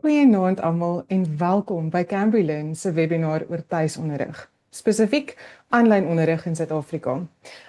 Goeienaand almal en welkom by Cambrilyn se webinar oor tuisonderrig. Spesifiek aanlyn onderrig in Suid-Afrika.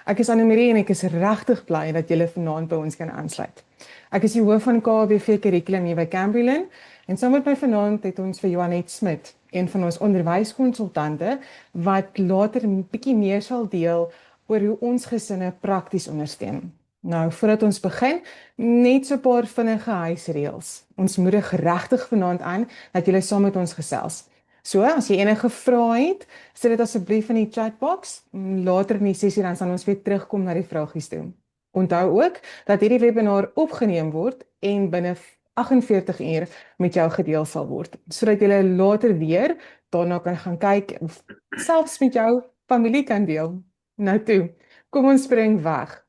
Ek is Annemarie en ek is regtig bly dat julle vanaand by ons kan aansluit. Ek is die hoof van KBV Kurrikulum hier by Cambrilyn en saam met my vanaand het ons vir Joanet Smit, een van ons onderwyskonsultante wat later 'n bietjie meer sal deel oor hoe ons gesinne prakties ondersteun. Nou, voordat ons begin, net so 'n paar vinnige huisreëls. Ons moedig regtig vanaand aan dat julle saam met ons gesels. So, as jy enige vrae het, sit dit asseblief in die chatbox. Later in die sessie dan sal ons weer terugkom na die vragies toe. Onthou ook dat hierdie webinar opgeneem word en binne 48 uur met jou gedeel sal word, sodat jy later weer daarna kan gaan kyk en selfs met jou familie kan deel. Nou toe, kom ons spring weg.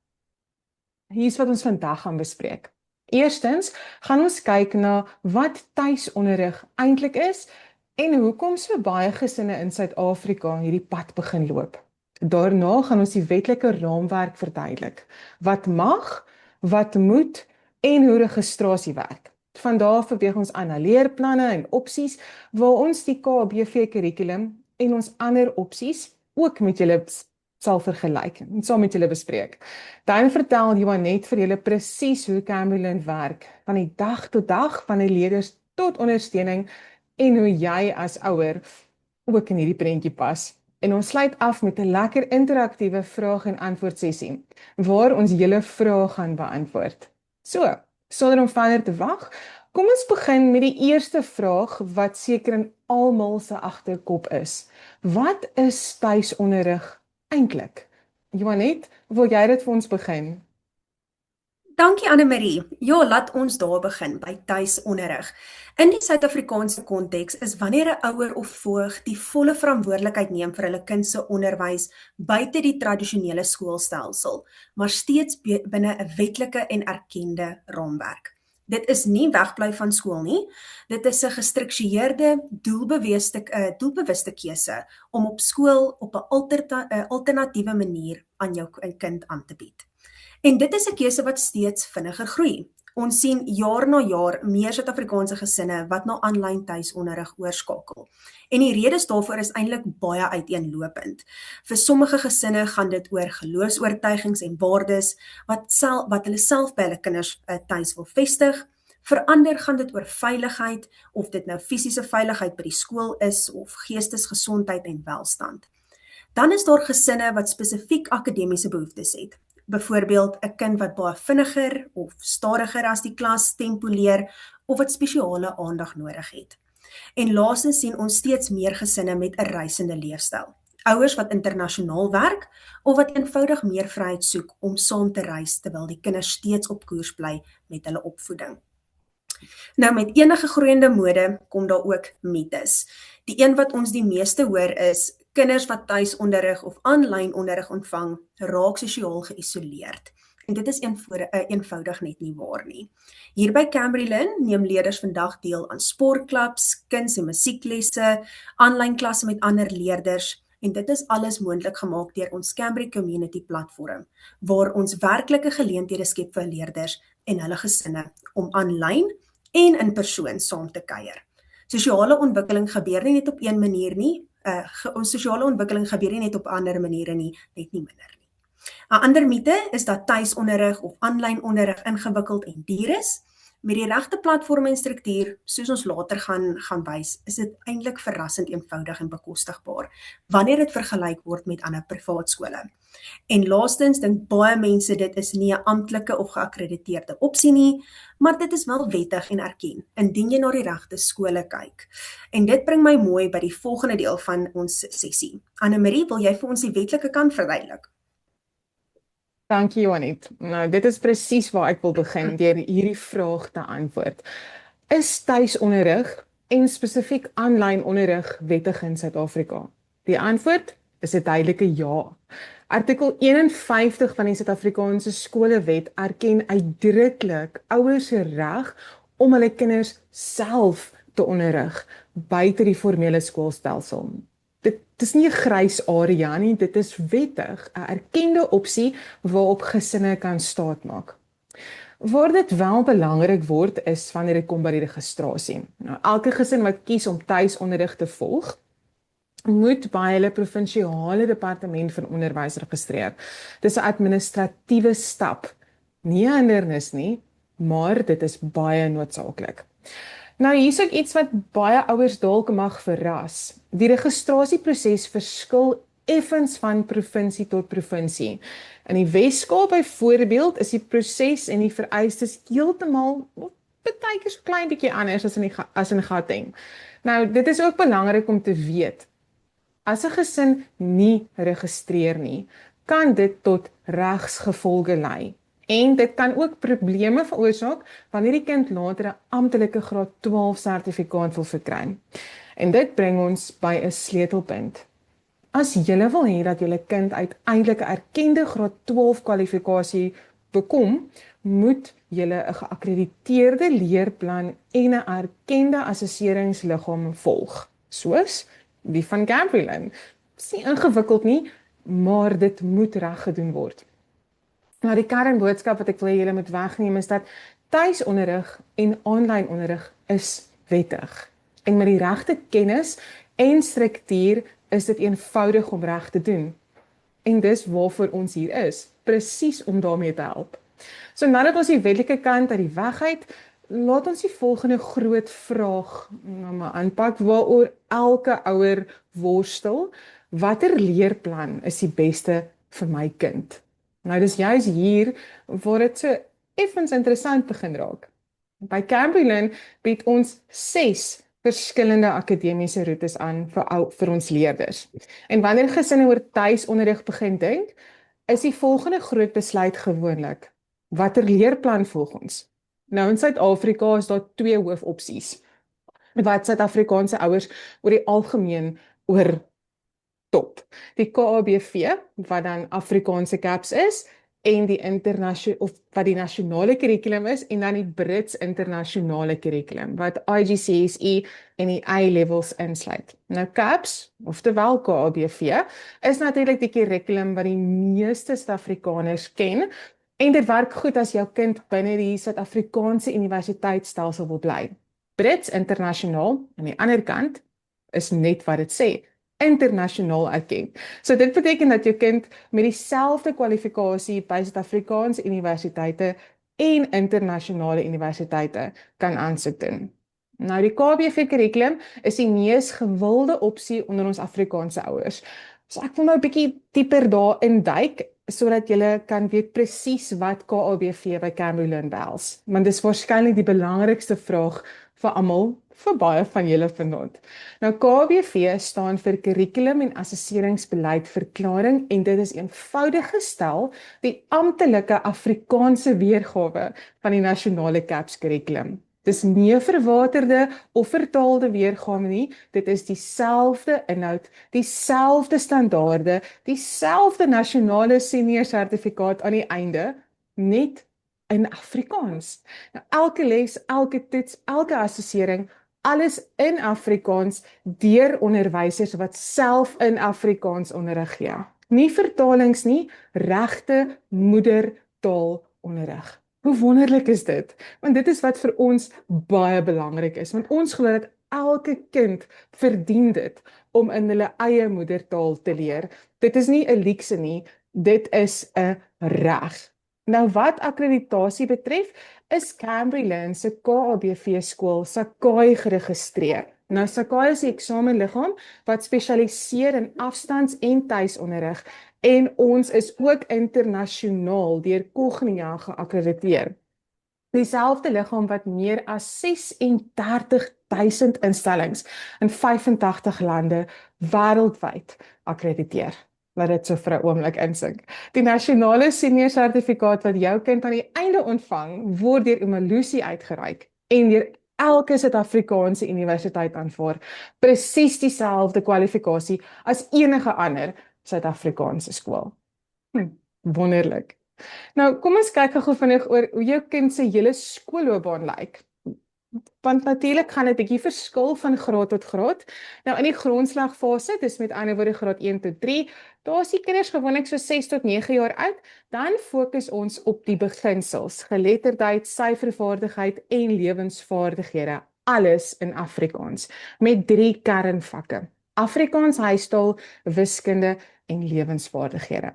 Hier is wat ons vandag gaan bespreek. Eerstens gaan ons kyk na wat tuisonderrig eintlik is en hoekom so baie gesinne in Suid-Afrika hierdie pad begin loop. Daarna gaan ons die wetlike raamwerk verduidelik. Wat mag, wat moet en hoe registrasie werk. Van daar af beweeg ons aan na leerplanne en opsies waar ons die KBV kurrikulum en ons ander opsies ook met julle sal vergelyk en saam met julle bespreek. Dan vertel Joanet vir julle presies hoe Cambrilyn werk, van die dag tot dag, van die leerders tot ondersteuning en hoe jy as ouer ook in hierdie prentjie pas. En ons sluit af met 'n lekker interaktiewe vraag en antwoord sessie waar ons julle vrae gaan beantwoord. So, sonder om verder te wag, kom ons begin met die eerste vraag wat seker in almal se agterkop is. Wat is tuisonderrig eintlik? Joanet, wil jy dit vir ons begin? Dankie Annemarie. Ja, laat ons daar begin by tuisonderrig. In die Suid-Afrikaanse konteks is wanneer 'n ouer of voog die volle verantwoordelikheid neem vir hulle kind se onderwys buite die tradisionele skoolstelsel, maar steeds binne 'n wetlike en erkende raamwerk. Dit is nie wegbly van skool nie. Dit is 'n gestruktureerde, doelbewuste keuse om op skool op 'n alternatiewe manier aan jou kind aan te bied. En dit is 'n keuse wat steeds vinniger groei. Ons sien jaar na jaar meer Suid-Afrikaanse gesinne wat na aanlyn tuisonderrig oorskakel. En die redes daarvoor is eintlik baie uiteenlopend. Vir sommige gesinne gaan dit oor geloofs-oortuigings en waardes wat hulle self by hulle kinders tuis wil vestig. Vir ander gaan dit oor veiligheid, of dit nou fisiese veiligheid by die skool is of geestesgesondheid en welstand. Dan is daar gesinne wat spesifiek akademiese behoeftes het. Byvoorbeeld 'n kind wat baie vinniger of stadiger as die klas tempo leer of wat spesiale aandag nodig het. En laastens sien ons steeds meer gesinne met 'n reisende leefstyl. Ouers wat internasionaal werk of wat eenvoudig meer vryheid soek om saam te reis terwyl die kinders steeds op koers bly met hulle opvoeding. Nou met enige groeiende mode kom daar ook mites. Die een wat ons die meeste hoor is kinders wat tuisonderrig of aanlyn onderrig ontvang, raak sosiaal geïsoleerd. En dit is eenvoudig net nie waar nie. Hier by Cambrilyn neem leerders vandag deel aan sportklubs, kuns- en musieklesse, aanlyn klasse met ander leerders, en dit is alles moontlik gemaak deur ons Cambry Community platform, waar ons werklike geleenthede skep vir leerders en hulle gesinne om aanlyn en in persoon saam te kuier. Sosiale ontwikkeling gebeur nie net op een manier nie, ons sosiale ontwikkeling gebeur nie net op ander maniere nie, net nie minder nie. 'n Ander mite is dat tuisonderrig of aanlyn onderrig ingewikkeld en duur is. Met die regte platform en struktuur, soos ons later gaan wys, is dit eintlik verrassend eenvoudig en bekostigbaar, wanneer dit vergelyk word met ander privaat skole. En laastens dink baie mense dit is nie 'n amptelike of geakkrediteerde opsie nie, maar dit is wel wettig en erken, indien jy na die regte skole kyk. En dit bring my mooi by die volgende deel van ons sessie. Annemarie, wil jy vir ons die wetlike kant verduidelik? Dankie Joanet. Nou, dit is presies waar ek wil begin deur hierdie vraag te antwoord. Is tuisonderrig en spesifiek aanlyn onderrig wettig in Suid-Afrika? Die antwoord is 'n duidelike ja. Artikel 51 van die Suid-Afrikaanse Skolewet erken uitdruklik ouers se reg om hulle kinders self te onderrig buite die formele skoolstelsel. Dit is nie 'n grys area nie, dit is wettig 'n erkende opsie waarop gesinne kan staatmaak. Waar dit wel belangrik word is wanneer dit kom by die registrasie. Nou, elke gesin wat kies om tuisonderrig te volg, moet by hulle provinsiale departement van onderwys registreer. Dis 'n administratiewe stap. Nie 'n hindernis nie, maar dit is baie noodsaaklik. Nou hier's ook iets wat baie ouers dalk mag verras. Die registrasieproses verskil effens van provinsie tot provinsie. In die Wes-Kaap byvoorbeeld is die proses en die vereistes heeltemal partykeer so klein bietjie anders as in Gauteng. Nou, dit is ook belangrik om te weet. As 'n gesin nie registreer nie, kan dit tot regsgevolge lei. En dit kan ook probleme veroorsaak wanneer die kind later 'n amptelike graad 12 sertifikaat wil verkry. En dit bring ons by 'n sleutelpunt. As jy wil hê dat jou kind uiteindelik 'n erkende graad 12 kwalifikasie bekom, moet jy 'n geakkrediteerde leerplan en 'n erkende assesseringsliggaam volg, soos die van Cambriland. Dis nie ingewikkeld nie, maar dit moet reg gedoen word. Nou die kernboodskap wat ek wil hê julle moet wegneem is dat tuisonderrig en aanlyn onderrig is wettig. En met die regte kennis en struktuur is dit eenvoudig om reg te doen. En dis waarvoor ons hier is, presies om daarmee te help. So nadat ons die wetlike kant uit die weg het, laat ons die volgende groot vraag aanpak waaroor elke ouer worstel. Watter leerplan is die beste vir my kind? Nou dis juist hier waar dit so effens interessant begin raak. By Cambriland bied ons 6 verskillende akademiese roetes aan vir ons leerders. En wanneer gesinne oor tuisonderrig begin dink, is die volgende groot besluit gewoonlik: watter leerplan volg ons? Nou in Suid-Afrika is daar 2 hoofopsies wat Suid-Afrikaanse ouers oor die algemeen oor top. Die KABV, wat dan Afrikaanse CAPS is, en die wat die nasionale kurrikulum is, en dan die Brits internasionale kurrikulum, wat IGCSE en die A-levels insluit. Nou CAPS, oftewel KABV, is natuurlik die kurrikulum wat die meeste Suid-Afrikaners ken, en dit werk goed as jou kind binne die Suid-Afrikaanse universiteitsstelsel wil bly. Brits internasionaal, aan die ander kant, is net wat dit sê, internasionaal erken. So dit beteken dat jou kind met dieselfde kwalifikasie by Suid-Afrikaanse universiteite en internasionale universiteite kan aansoek doen. Nou die KBV kurrikulum is die mees gewilde opsie onder ons Afrikaanse ouers. So ek wil nou 'n bietjie dieper daarin duik, sodat julle kan weet presies wat KABV by Cambriland behels. Want dis waarskynlik die belangrikste vraag vir almal, vir baie van julle vanaand. Nou KABV staan vir Kurrikulum en Assesseringsbeleid Verklaring en dit is eenvoudig gestel die amptelike Afrikaanse weergawe van die nasionale CAPS kurrikulum. Dis nie 'n verwaterde of vertaalde weergawe nie, dit is dieselfde inhoud, dieselfde standaarde, dieselfde nasionale senior sertifikaat aan die einde, net in Afrikaans. Nou, elke les, elke toets, elke assessering, alles in Afrikaans deur onderwysers wat self in Afrikaans onderrig gee. Nie vertalings nie, regte moedertaalonderrig. Hoe wonderlik is dit? Want dit is wat vir ons baie belangrik is, want ons glo dat elke kind verdien dit om in hulle eie moedertaal te leer. Dit is nie 'n luukse nie, dit is 'n reg. Nou wat akkreditasie betref, is Cambriland se KABV skool Sakai geregistreer. Nou Sakai is die eksamenliggaam wat spesialiseer in afstands- en tuisonderrig en ons is ook internasionaal deur Cognia geakkrediteer. Dieselfde liggaam wat meer as 36,000 instellings in 85 lande wêreldwyd akkrediteer. Laat dit so vir 'n oomblik insink. Die nasionale senior sertifikaat wat jou kind aan die einde ontvang, word deur Umalusi uitgereik en deur elke Suid-Afrikaanse universiteit aanvaar. Presies dieselfde kwalifikasie as enige ander Suid-Afrikaanse skool. Wonderlik. Nou, kom ons kyk gou vinnig oor hoe jou kind se hele skoolloopbaan lyk. want natuurlik gaan dit bietjie verskil van graad tot graad. Nou in die grondslagfase, dis met ander woorde graad 1 tot 3, daar is die kinders gewoonlik so 6 tot 9 jaar oud, dan fokus ons op die beginsels, geletterdheid, syfervaardigheid en lewensvaardighede, alles in Afrikaans, met 3 kernvakke: Afrikaans, huistaal, wiskunde en lewensvaardighede.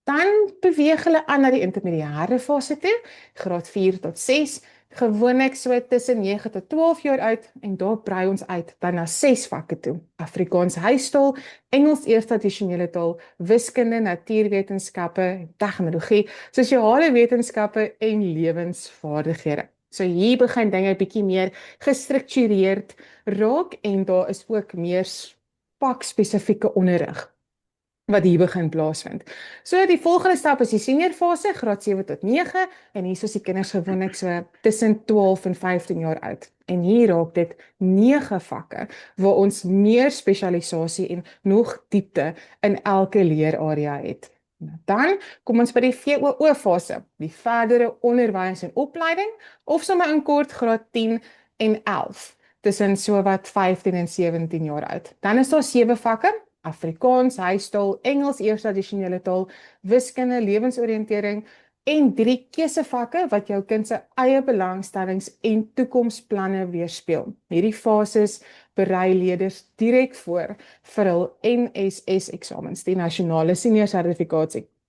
Dan beweeg hulle aan na die intermediêre fase toe, graad 4 tot 6, gewoonlik so tussen 9 tot 12 jaar oud, en daar brei ons uit dan na 6 vakke toe: Afrikaans huistaal, Engels eerste addisionele taal, wiskunde, natuurwetenskappe, tegnologie, sosiale wetenskappe en lewensvaardighede. So hier begin dinge bietjie meer gestruktureerd raak en daar is ook meer vakspesifieke onderrig wat hier begin plaasvind. So die volgende stap is die seniorfase, graad 7 tot 9, en hier is die kinders gewoonlik so tussen 12 en 15 jaar oud. En hier raak dit 9 vakke, waar ons meer spesialisasie en nog diepte in elke leerarea het. Dan kom ons by die VOO-fase, die verdere onderwys en opleiding, of sommer in kort graad 10 en 11, tussen so wat 15 en 17 jaar oud. Dan is daar 7 vakke: Afrikaans, huistaal, Engels eerste addisionele taal, wiskunde, lewensoriëntering en 3 keusevakke wat jou kind se eie belangstellings en toekomsplanne weerspieël. Hierdie fases berei leerders direk voor vir hul NSS-eksamens, die nasionale senior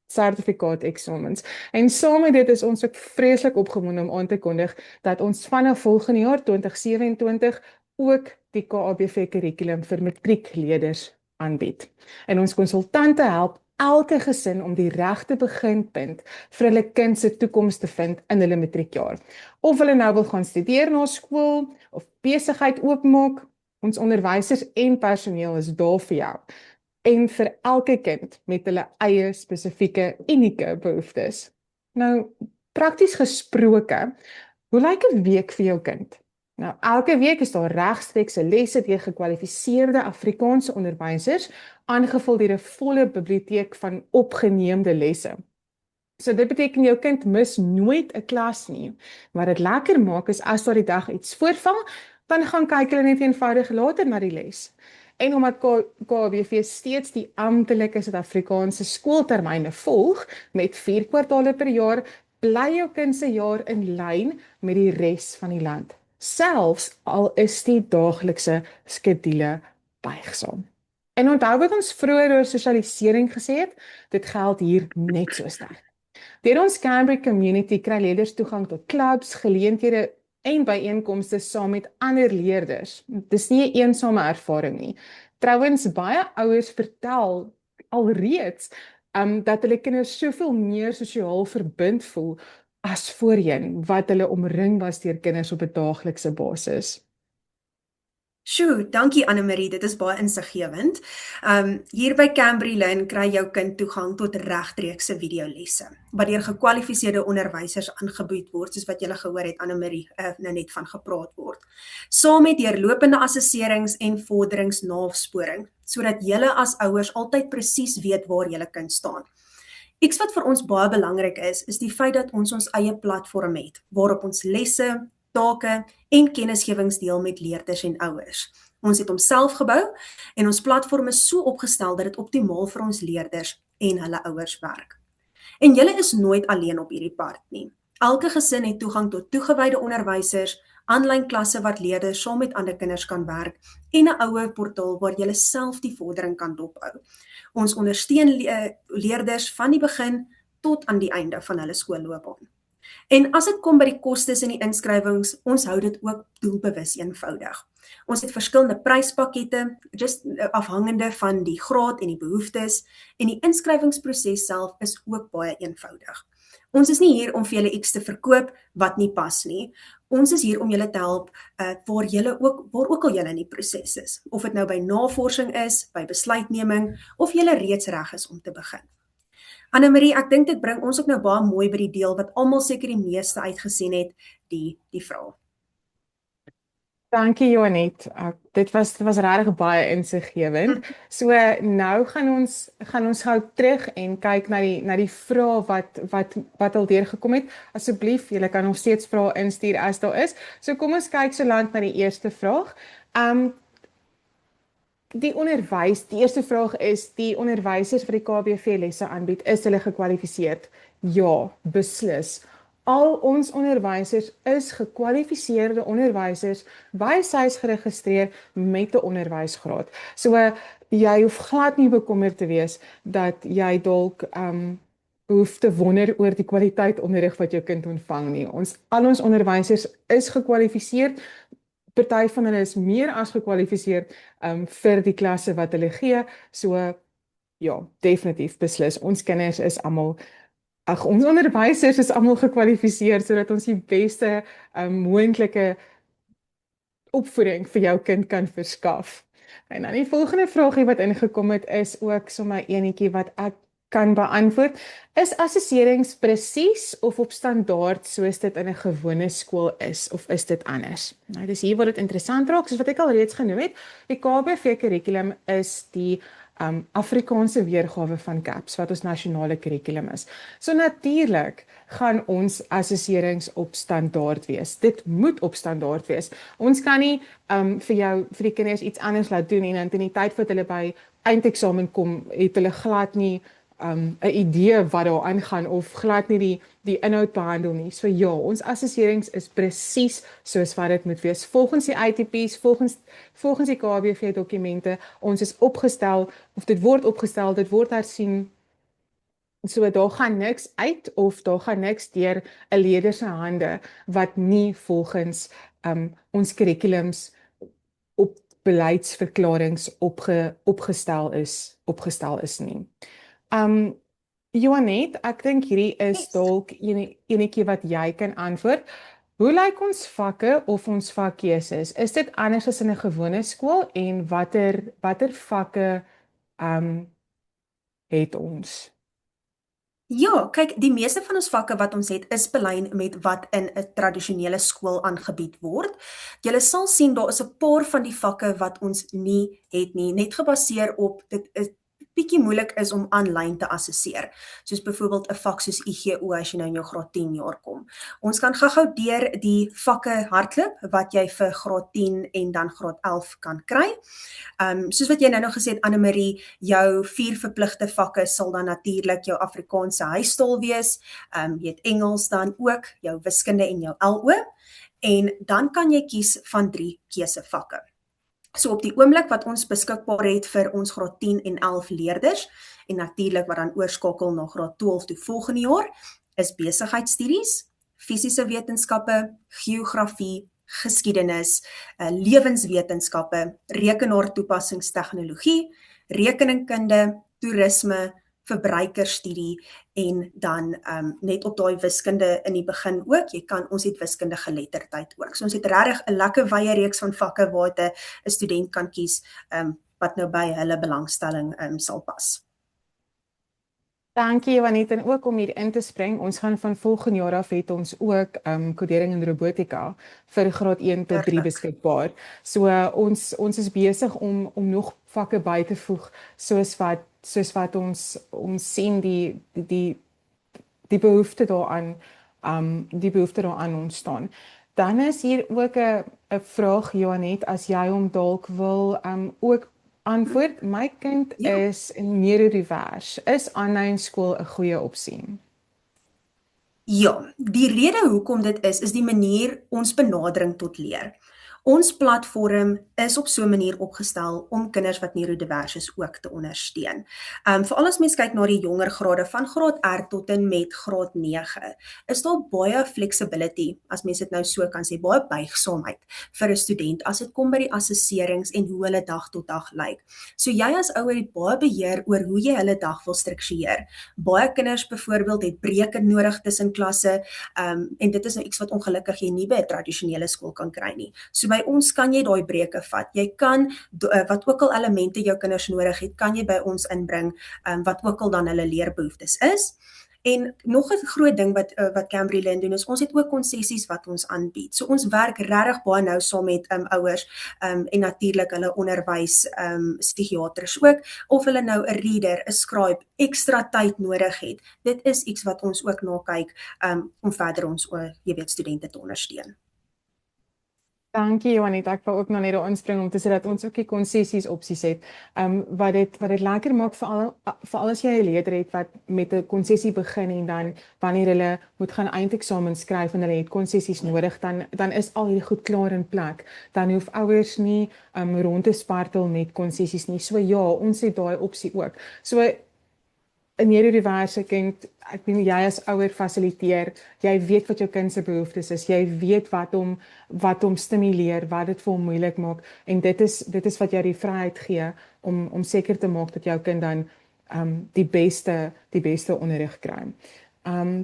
sertifikaat-eksamens. En saam met dit is ons ook vreeslik opgewonde om aan te kondig dat ons vanaf volgende jaar 2027 ook die KABV kurrikulum vir matriekleerders aanbied. En ons konsultante help elke gesin om die regte beginpunt vir hulle kind se toekoms te vind in hulle matriekjaar. Of hulle nou wil gaan studeer na skool of besigheid oopmaak, ons onderwysers en personeel is daar vir jou. En vir elke kind met hulle eie spesifieke unieke behoeftes. Nou, prakties gesproke, hoe lyk 'n week vir jou kind? Nou, elke week is daar regstreekse lesse deur gekwalifiseerde Afrikaanse onderwysers, aangevul deur 'n volle biblioteek van opgeneemde lesse. So dit beteken jou kind mis nooit 'n klas nie. Wat dit lekker maak is as daar die dag iets voorval, dan gaan kyk hulle net eenvoudig later na die les. En omdat KABV steeds die amptelike Suid-Afrikaanse skooltermyne volg met 4 kwartale per jaar, bly jou kind se jaar in lyn met die res van die land, selfs al is die daaglikse skedule buigsaam. En onthou wat ons vroeër oor sosialisering gesê het, dit geld hier net so sterk. Deur ons Cambridge Community kry leerders toegang tot klubs, geleenthede en byeenkomste saam met ander leerders. Dis nie 'n eensame ervaring nie. Trouwens, baie ouers vertel alreeds dat hulle kinders soveel meer sosiaal verbind voel as voorheen, wat hulle omring was deur kinders op 'n daaglikse basis. Sjoe, dankie Annemarie, dit is baie insiggewend. Hier by Cambry Lyn kry jou kind toegang tot regstreekse videolesse, wat deur gekwalifiseerde onderwysers aangebied word, soos wat julle gehoor het Annemarie nou net van gepraat word. Saam met deurlopende assesserings en vorderingsnasporing, sodat julle as ouers altyd presies weet waar julle kind staan. Iets wat vir ons baie belangrik is die feit dat ons eie platform het, waarop ons lesse, take en kennisgewings deel met leerders en ouers. Ons het hom self gebou en ons platform is so opgestel dat dit optimaal vir ons leerders en hulle ouers werk. En julle is nooit alleen op hierdie pad nie. Elke gesin het toegang tot toegewyde onderwysers, aanlyn klasse wat leerders saam met ander kinders kan werk en 'n ouer portaal waar julle self die vordering kan dophou. Ons ondersteun leerders van die begin tot aan die einde van hulle skoolloopbaan. En as dit kom by die kostes en die inskrywings, ons hou dit ook doelbewus eenvoudig. Ons het verskillende pryspakkette, afhangende van die graad en die behoeftes, en die inskrywingsproses self is ook baie eenvoudig. Ons is nie hier om vir julle iets te verkoop wat nie pas nie. Ons is hier om julle te help waar ook al julle in die proses is. Of dit nou by navorsing is, by besluitneming, of julle reeds reg is om te begin. Annemarie, ek dink dit bring ons ook nou baie mooi by die deel wat almal seker die meeste uitgesien het, die vraag. Dankie Joanet. Dit was regtig baie insiggewend. So nou gaan ons gou terug en kyk na die vrae wat al deurgekom het. Asseblief, julle kan nog steeds vrae instuur as daar is. So kom ons kyk solank na die eerste vraag. Um die eerste vraag is, die onderwysers vir die KBV lesse aanbied, is hulle gekwalifiseerd? Ja, beslis. Al ons onderwysers is gekwalifiseerde onderwysers by SAIS geregistreer met 'n onderwysgraad. So jy hoef glad nie bekommerd te wees dat jy dalk hoef te wonder oor die kwaliteit onderrig wat jou kind ontvang nie. Al ons onderwysers is gekwalifiseerd. Party van hulle is meer as gekwalifiseerd vir die klasse wat hulle gee. So ja, definitief beslis. Ons kinders is almal ons onderwysers is almal gekwalifiseer sodat ons die beste moontlike opvoeding vir jou kind kan verskaf. En dan die volgende vraagie wat ingekom het is ook sommer enetjie wat ek kan beantwoord. Is assesserings presies of op standaard soos dit in 'n gewone skool is, of is dit anders? Nou, dis hier waar dit interessant raak, soos wat ek al reeds genoem het. Die KBV kurrikulum is die Afrikaanse weergawe van CAPS, wat ons nasionale kurrikulum is. So natuurlik gaan ons assesserings op standaard wees. Dit moet op standaard wees. Ons kan nie vir die kinders iets anders laat doen en dan in die tyd wat hulle by eindeksamen kom, het hulle glad nie 'n idee wat daar aangaan of glad nie die inhoud behandel nie. So ja, ons assesserings is presies soos wat dit moet wees. Volgens die ITP's, volgens die KBV dokumente, ons is opgestel, of dit word hersien. So daar gaan niks uit of daar gaan niks deur 'n leerder se hande wat nie volgens ons kurrikulums op beleidsverklarings opgestel is nie. Joanet, ek dink hierdie is dalk enetjie wat jy kan antwoord. Hoe lyk ons vakke of ons vakkeuses? Is dit anders as in 'n gewone skool en watter vakke het ons? Ja, kyk, die meeste van ons vakke wat ons het is belyn met wat in 'n tradisionele skool aangebied word. Julle sal sien daar is 'n paar van die vakke wat ons nie het nie, net gebaseer op dit is bietjie moeilik is om aanlyn te assesseer. Soos byvoorbeeld 'n vak soos IGO as jy nou in jou graad 10 jaar kom. Ons kan gou-gou deur die vakke hardloop wat jy vir graad 10 en dan graad 11 kan kry. Soos wat jy nou gesê het, Annemarie, jou 4 verpligte vakke sal dan natuurlik jou Afrikaanse huistaal wees. Jy het Engels dan ook, jou wiskunde en jou LO. En dan kan jy kies van 3 keusevakke. So op die oomblik wat ons beskikbaar het vir ons graad 10 en 11 leerders, en natuurlik wat dan oorskakel na graad 12 toe volgende jaar, is besigheidstudies, fisiese wetenskappe, geografie, geskiedenis, lewenswetenskappe, rekenaartoepassingstegnologie, rekeningkunde, toerisme, verbruikerstudie en dan net op daai wiskunde in die begin ook. Ons het wiskunde geletterdheid ook. So ons het regtig 'n lekker wye reeks van vakke waar 'n student kan kies wat nou by hulle belangstelling sal pas. Dankie Joanet, en ook om hier in te spring, ons gaan van volgende jaar af het ons ook kodering en robotika vir graad 1 tot 3 beskikbaar. So ons is besig om nog vakke by te voeg soos wat ons sien die behoefte daaraan ontstaan. Dan is hier ook 'n vraag Joanet, as jy hom dalk wil ook antwoord. My kind is neurodivers. Is aanlyn skool 'n goeie opsie? Ja, die rede hoekom dit is die manier ons benadering tot leer. Ons platform is op so 'n manier opgestel om kinders wat neurodivers is ook te ondersteun. Veral as mens kyk na die jonger grade van graad R tot en met graad 9, is daar baie flexibility, as mens dit nou so kan sê, baie buigsaamheid vir 'n student as dit kom by die assesserings en hoe hulle dag tot dag lyk. So jy as ouer het baie beheer oor hoe jy hulle dag wil struktureer. Baie kinders byvoorbeeld het breke nodig tussen klasse, en dit is nou iets wat ongelukkig jy nie by 'n tradisionele skool kan kry nie. So by ons kan jy daai breke vat. Jy kan, wat ook al elemente jou kinders nodig het, kan jy by ons inbring, wat ook al dan hulle leerbehoeftes is. En nog 'n groot ding wat Cambry Lynn doen is ons het ook konsessies wat ons aanbied. So ons werk regtig baie nou saam met ouers en natuurlik hulle onderwys psigiaters ook, of hulle nou 'n reader, 'n scribe, ekstra tyd nodig het. Dit is iets wat ons ook na kyk om verder ons studente te ondersteun. Dankie Johanita, ek wil ook nog net daar inspring om te sê dat ons ook die konsessies opsies het. Wat dit lekker maak veral as jy 'n leerder het wat met 'n konsessie begin en dan wanneer hulle moet gaan eindeksamen skryf en hulle het konsessies nodig, dan is al hierdie goed klaar in plek. Dan hoef ouers nie rond te spartel met konsessies nie. So ja, ons het daai opsie ook. So in neurodiverse kind, ek bedoel jy as ouer fasiliteer, jy weet wat jou kind se behoeftes is, jy weet wat hom stimuleer, wat dit vir hom moeilik maak en dit is wat jy die vryheid gee om seker te maak dat jou kind dan die beste onderrig kry.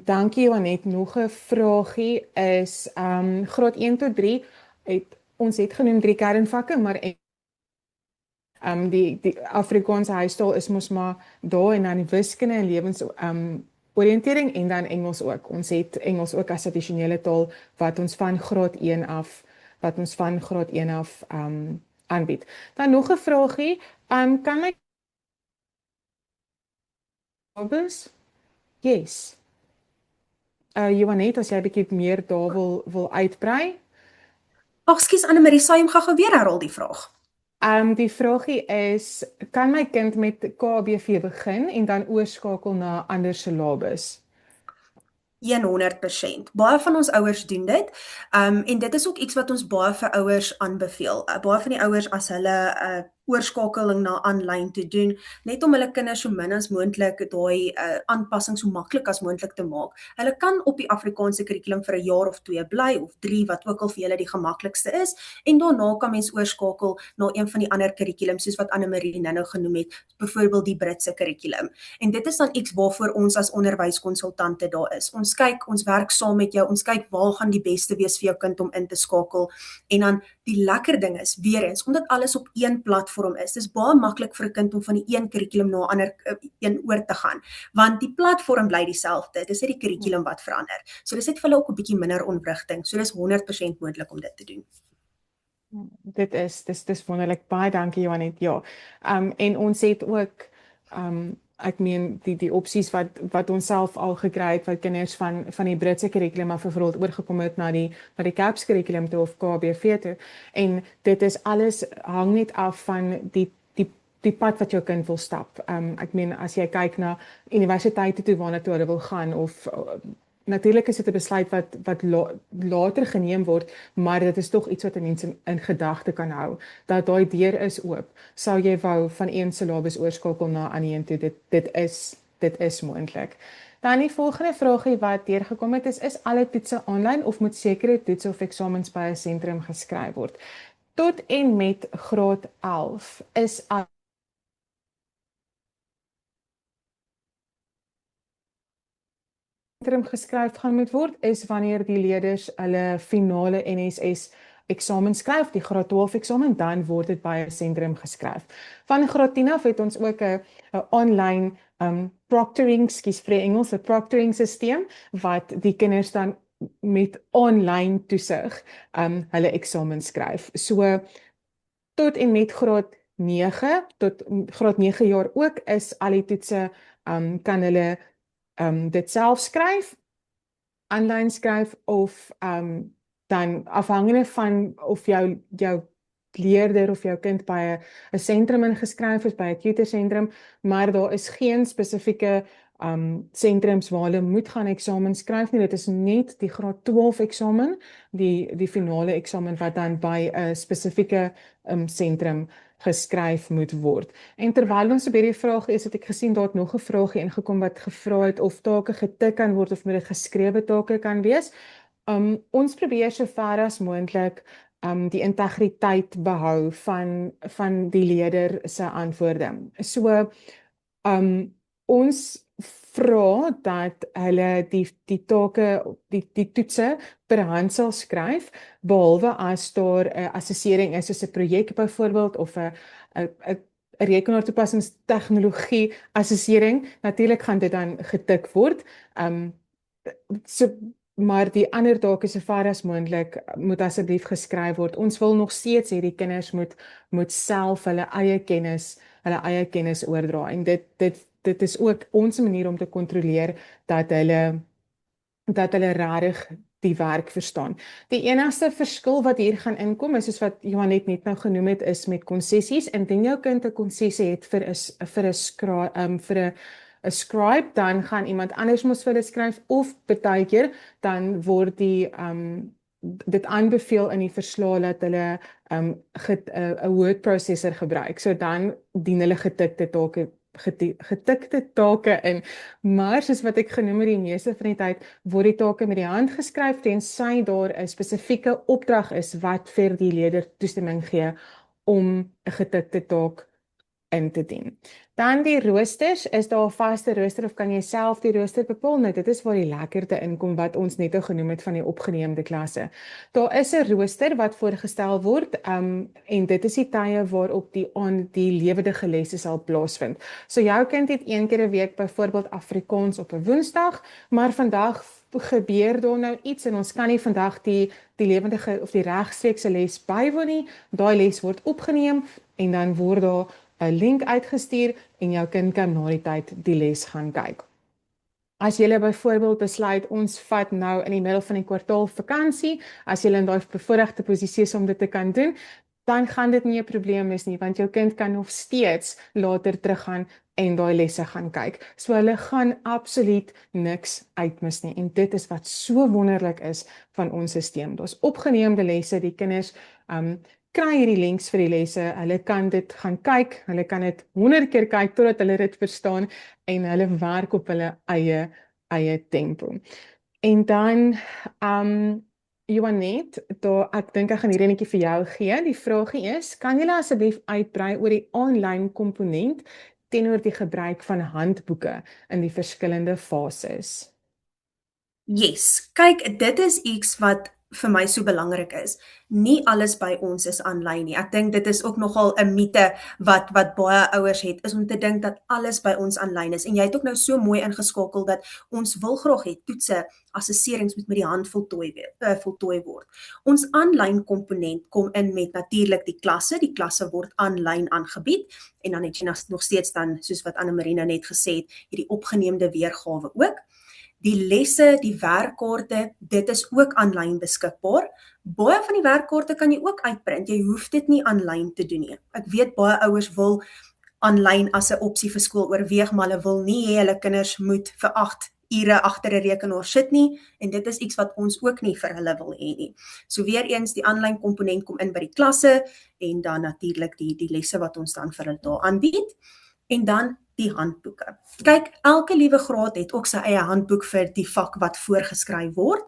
Dankie Johanet, nog 'n vragie is graad 1 tot 3 ons het genoem 3 kernvakke, maar die Afrikaanse huistaal is mos maar daar en dan die wiskunde en lewens oriëntering en dan Engels ook. Ons het Engels ook as addisionele taal wat ons van graad 1 af aanbied. Dan nog 'n vragie, kan my August? Yes. Johanet, as jy 'n bietjie meer daar wil uitbrei. Ag, skus Annemarie, sou jy hom gou weer herhaal die vraag? Die vragie is, kan my kind met KBV begin en dan oorskakel na ander syllabus? 100%. Baie van ons ouers doen dit. En dit is ook iets wat ons baie vir ouers aanbeveel. Baie van die ouers as hulle oorskakeling na aanlyn te doen, net om hulle kinders so min as moontlik daai aanpassing so maklik as moontlik te maak. Hulle kan op die Afrikaanse kurrikulum vir 'n jaar of 2 bly of 3 wat ook al vir hulle die gemaklikste is en daarna kan mens oorskakel na een van die ander kurrikulums soos wat Annemarie nou genoem het, byvoorbeeld die Britse kurrikulum. En dit is dan iets waarvoor ons as onderwyskonsultante daar is. Ons kyk, ons werk saam met jou, ons kyk waar gaan die beste wees vir jou kind om in te skakel en dan die lekker ding is, weer eens, omdat alles op een platform is, dis baie maklik vir 'n kind om van die een kurrikulum na 'n ander een oor te gaan, want die platform bly dieselfde, dis net die kurrikulum wat verander. So dis net vir hulle ook 'n bietjie minder ontwrigting, so dis 100% moontlik om dit te doen. Dis wonderlik, baie dankie Johanet, ja. En ons het ook, ek meen die opsies wat ons self al gekry het, wat kinders van die Britse kurrikulum af byvoorbeeld oorgekom het na die CAPS kurrikulum toe of KBV toe. En dit is alles hang net af van die pad wat jou kind wil stap. Ek meen as jy kyk na universiteite toe waarna toe hulle wil gaan of natuurlik is dit 'n besluit wat later geneem word, maar dit is tog iets wat 'n mens in gedagte kan hou, dat daai deur is oop. Sou jy wou van een syllabus oorskakel na 'n ander een toe, dit is moontlik. Dan die volgende vraagie wat deurgekom het is alle toetse aanlyn of moet sekere toetse of eksamens by 'n sentrum geskryf word? Tot en met graad 11 is sentrum geskryf gaan moet word is wanneer die leerders hulle finale NSS eksamen skryf, die graad 12 eksamen, dan word dit by 'n sentrum geskryf. Van graad 10 af het ons ook 'n online proctoring, vir Engels, 'n proctoring stelsel wat die kinders dan met online toesig hulle eksamen skryf. So tot en met graad 9 tot graad 9 jaar ook is al die toetse kan hulle dit self skryf, aanlyn skryf of dan afhangende van of jou leerder of jou kind by 'n sentrum ingeskryf is, by 'n tutorsentrum, maar daar is geen spesifieke sentrums waar hulle moet gaan eksamen skryf nie. Dit is net die graad 12 eksamen, die finale eksamen wat dan by 'n spesifieke sentrum geskryf moet word. En terwyl ons op hierdie vraag is, het ek gesien daar het nog 'n vraagie ingekom wat gevra het of take getik kan word of met 'n geskrewe take kan wees. Ons probeer so ver as moontlik die integriteit behou van die leerder se antwoorde. So ons vra dat hulle die take, die toetse per hand sal skryf, behalwe as daar 'n assessering is soos 'n projek byvoorbeeld of 'n rekenaartoepassingstegnologie assessering. Natuurlik gaan dit dan getik word. So, maar die ander take so ver as moontlik moet asseblief geskryf word. Ons wil nog steeds hê die kinders moet self hulle eie kennis oordra. En dit is ook ons manier om te kontroleer dat hulle regtig die werk verstaan. Die enigste verskil wat hier gaan inkom is soos wat Johan net nou genoem het, is met konsessies. Indien jou kind 'n konsessie het vir 'n scribe, dan gaan iemand anders mos vir hulle skryf, of partykeer dan word dit aanbeveel in die verslae dat hulle 'n word processor gebruik. So dan dien hulle getikte take in. Maar soos wat ek genoem het, die meeste van die tyd word die take met die hand geskryf tensy daar 'n spesifieke opdrag is wat vir die leerder toestemming gee om 'n getikte taak in te dien. Dan die roosters, is daar 'n vaste rooster of kan jy self die rooster bepaal? Nou, dit is waar die lekkerte inkom wat ons net genoem het van die opgeneemde klasse. Daar is 'n rooster wat voorgestel word en dit is die tye waarop die lewendige lesse sal plaasvind. So jou kind het 1 keer 'n week byvoorbeeld Afrikaans op 'n Woensdag, maar vandag gebeur daar nou iets en ons kan nie vandag die lewendige of die regstreekse les bywoon nie. Daai les word opgeneem en dan word daar 'n link uitgestuur en jou kind kan na die tyd die les gaan kyk. As jy byvoorbeeld besluit, ons vat nou in die middel van die kwartaal vakansie, as jy in daai bevoordeelde posisie is om dit te kan doen, dan gaan dit nie 'n probleem wees nie, want jou kind kan nog steeds later teruggaan en daai lesse gaan kyk. So hulle gaan absoluut niks uitmis nie. En dit is wat so wonderlik is van ons stelsel. Daar's opgeneemde lesse, die kinders kry hierdie links vir die lesse, hulle kan dit gaan kyk, hulle kan dit 100 keer kyk totdat hulle dit verstaan en hulle werk op hulle eie tempo. En dan Johanet, ek dink ek gaan hierdie netjie vir jou gee. Die vraagie is, kan julle asseblief uitbrei oor die aanlyn komponent teenoor die gebruik van handboeke in die verskillende fases? Yes, kyk, dit is iets wat vir my so belangrik is. Nie alles by ons is aanlyn nie. Ek dink dit is ook nogal 'n mite wat baie ouers het, is om te dink dat alles by ons aanlyn is. En jy het ook nou so mooi ingeskakel dat ons wil graag hê toetse, assesserings moet met die hand voltooi word. Ons aanlyn komponent kom in met natuurlik die klasse word aanlyn aangebied en dan het jy nog steeds dan, soos wat Anne-Marie nou net gesê het, hierdie opgeneemde weergawe ook. Die lesse, die werkkaarte, dit is ook aanlyn beskikbaar. Baie van die werkkaarte kan jy ook uitprint. Jy hoef dit nie aanlyn te doen nie. Ek weet baie ouers wil aanlyn as 'n opsie vir skool oorweeg, maar hulle wil nie hê hulle kinders moet vir 8 ure agter 'n rekenaar sit nie en dit is iets wat ons ook nie vir hulle wil hê nie. So weer eens die aanlyn komponent kom in by die klasse en dan natuurlik die lesse wat ons dan vir hulle daar aanbied. En dan die handboeke. Kyk, elke liewe graad het ook sy eie handboek vir die vak wat voorgeskryf word.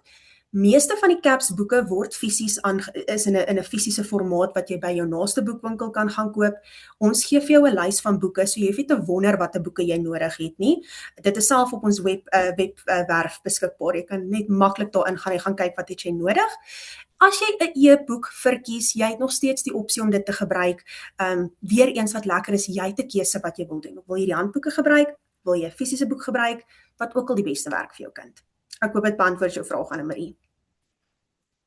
Meeste van die CAPS boeke word fisies is in 'n fisiese formaat wat jy by jou naaste boekwinkel kan gaan koop. Ons gee vir jou 'n lys van boeke, so jy hoef nie te wonder watter boeke jy nodig het nie. Dit is self op ons webwerf beskikbaar. Jy kan net maklik daarin gaan en gaan kyk wat het jy nodig. As jy 'n e-boek verkies, jy het nog steeds die opsie om dit te gebruik. Weer eens wat lekker is, jy het 'n keuse wat jy wil doen. Wil jy die handboeke gebruik? Wil jy 'n fisiese boek gebruik? Wat ook al die beste werk vir jou kind. Ek hoop dit beantwoord jou vraag, Anne-Marie.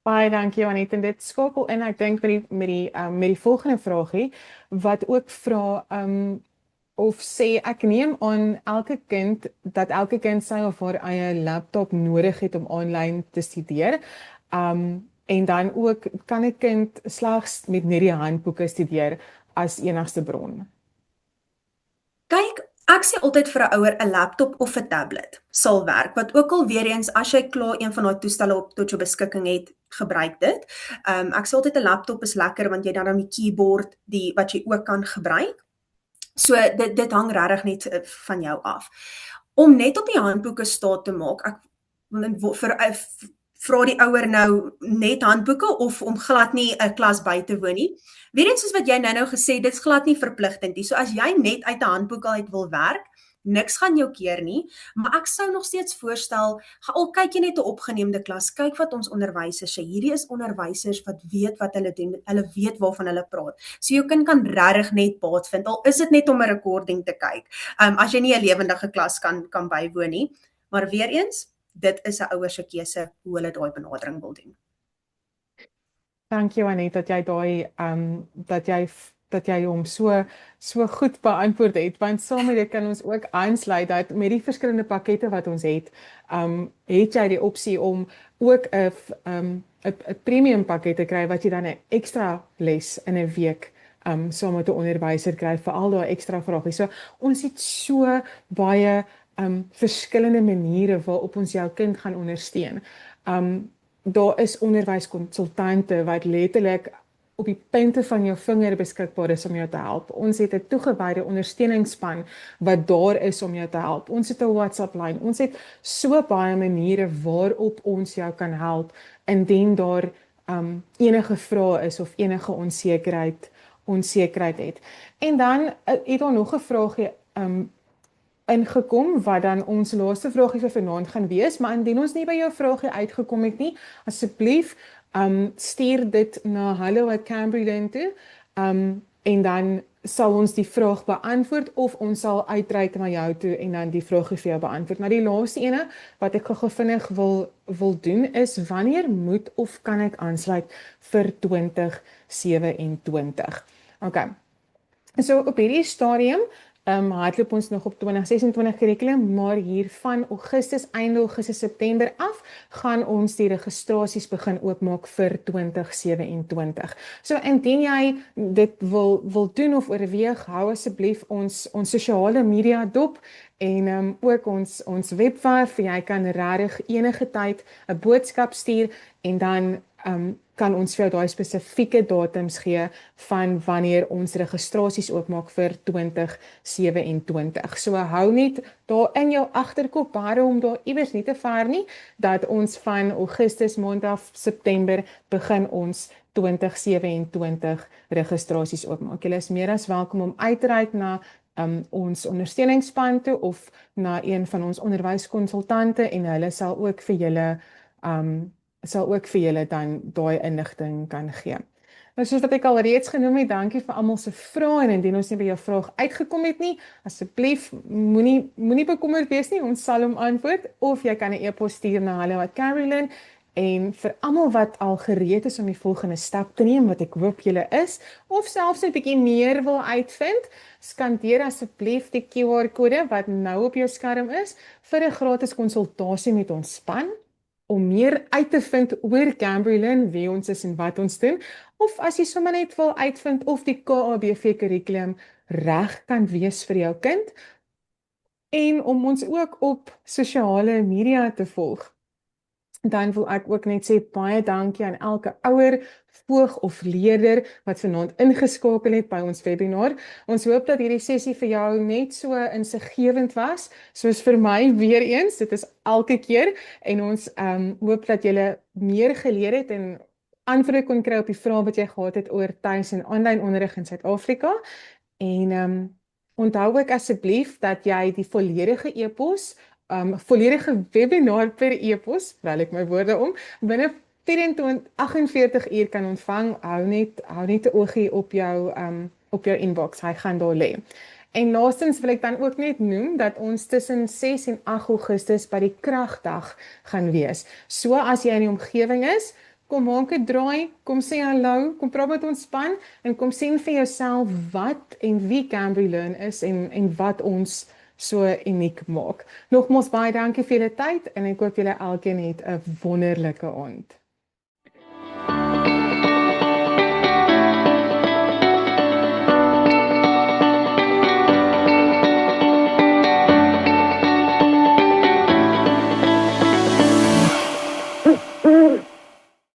Baie dankie Johanet, en dit skakel in, ek dink met die volgende vraagie, wat ook vra, of sê, ek neem aan dat elke kind sy of haar eie laptop nodig het om aanlyn te studeer, en dan ook, kan 'n kind slegs met net die handboeke studeer as enigste bron? Kyk, ek sê altyd vir 'n ouer 'n laptop of 'n tablet sal werk, wat ook al weer eens, as jy klaar een van daai toestelle tot jou beskikking het, gebruik dit. Ek sê altyd 'n laptop is lekker, want jy dan die keyboard, wat jy ook kan gebruik. So, dit hang regtig net van jou af. Om net op die handboeke staat te maak, ek vra die ouer nou net handboeke of om glad nie 'n klas by te woon nie. Weer eens soos wat jy nou gesê, dit is glad nie verpligtend nie. So as jy net uit 'n handboek uit wil werk, niks gaan jou keer nie, maar ek sou nog steeds voorstel, al kyk jy net 'n opgeneemde klas, kyk wat ons onderwysers sê. Hierdie is onderwysers wat weet wat hulle doen, hulle weet waarvan hulle praat. So jou kind kan regtig net baat vind, al is dit net om 'n recording te kyk. As jy nie 'n lewendige klas kan bywoon nie, maar weer eens, dit is 'n ouer se keuse hoe hulle daai benadering wil doen. Dankie Anet dat jy dat jy hom so goed beantwoord het, want saam met dit kan ons ook aansluit dat met die verskillende pakkette wat ons het jy die opsie om ook 'n premium pakket te kry wat jy dan 'n ekstra les in 'n week saam met 'n onderwyser kry vir al daai ekstra vrae. So ons het so baie verskillende maniere waarop ons jou kind gaan ondersteun. Daar is onderwyskonsultante wat letterlik op die punte van jou vinger beskikbaar is om jou te help. Ons het 'n toegewyde ondersteuningsspan wat daar is om jou te help. Ons het 'n WhatsApp-lyn. Ons het so baie maniere waarop ons jou kan help indien daar enige vrae is of enige onsekerheid het. En dan het daar nog 'n vraagie ingekom wat dan ons laaste vraagie vir vanaand gaan wees, maar indien ons nie by jou vraagie uitgekom het nie, asseblief stuur dit na hallo@cambridge toe en dan sal ons die vraag beantwoord of ons sal uitreik na jou toe en dan die vraagie vir jou beantwoord. Maar die laaste ene wat ek gou vinnig wil doen is wanneer moet of kan ek aansluit vir 2027? Okay. So op hierdie stadium hardloop ons nog op 2026 kurrikulum, maar hier van Augustus, einde Augustus, September af, gaan ons die registrasies begin oopmaak vir 2027. So indien jy dit wil doen of oorweeg, hou asseblief ons sosiale media dop en ook ons webwerf. Jy kan regtig enige tyd 'n boodskap stuur en dan kan ons vir jou daai spesifieke datums gee van wanneer ons registrasies oopmaak vir 2027. So hou net daar in jou agterkop, bare om daar iewers nie te ver nie, dat ons van Augustus maand af September begin ons 2027 registrasies oopmaak. Julle is meer as welkom om uit te reik na ons ondersteuningsspan toe of na een van ons onderwyskonsultante en hulle sal ook vir julle dan daai inligting kan gee. Nou soos wat ek al reeds genoem het, dankie vir almal se vrae en indien ons nie by jou vraag uitgekom het nie, asseblief moenie bekommerd wees nie, ons sal hom antwoord of jy kan 'n e-pos stuur na hallo@cambridge en vir almal wat al gereed is om die volgende stap te neem, wat ek hoop julle is, of selfs 'n bietjie meer wil uitvind, skandeer asseblief die QR-kode wat nou op jou skerm is vir 'n gratis konsultasie met ons span om meer uit te vind oor Cambridge, wie ons is en wat ons doen, of as jy sommer net wil uitvind of die KABV kurrikulum reg kan wees vir jou kind, en om ons ook op sosiale media te volg. Dan wil ek ook net sê baie dankie aan elke ouer, voog of leerder wat vanaand ingeskakel het by ons webinar. Ons hoop dat hierdie sessie vir jou net so insiggewend was, soos vir my weer eens, dit is elke keer, en ons hoop dat julle meer geleer het en antwoorde kon kry op die vrae wat jy gehad het oor tuis- en aanlyn onderrig in Suid-Afrika. En onthou ook asseblief dat jy die volledige e-pos volledige webinar per e-pos, wel ek my woorde om, binne 48 uur kan ontvang. Hou net 'n oogie op jou inbox, hy gaan daar lê. En laastens wil ek dan ook net noem dat ons tussen 6 en 8 Augustus by die kragdag gaan wees. So as jy in die omgewing is, kom maak 'n draai, kom sê hallo, kom praat met ons span en kom sien vir jouself wat en wie Cambridge Learn is en wat ons so uniek maak. Nogmaals baie dankie vir julle tyd en ek hoop julle elkeen het 'n wonderlike aand.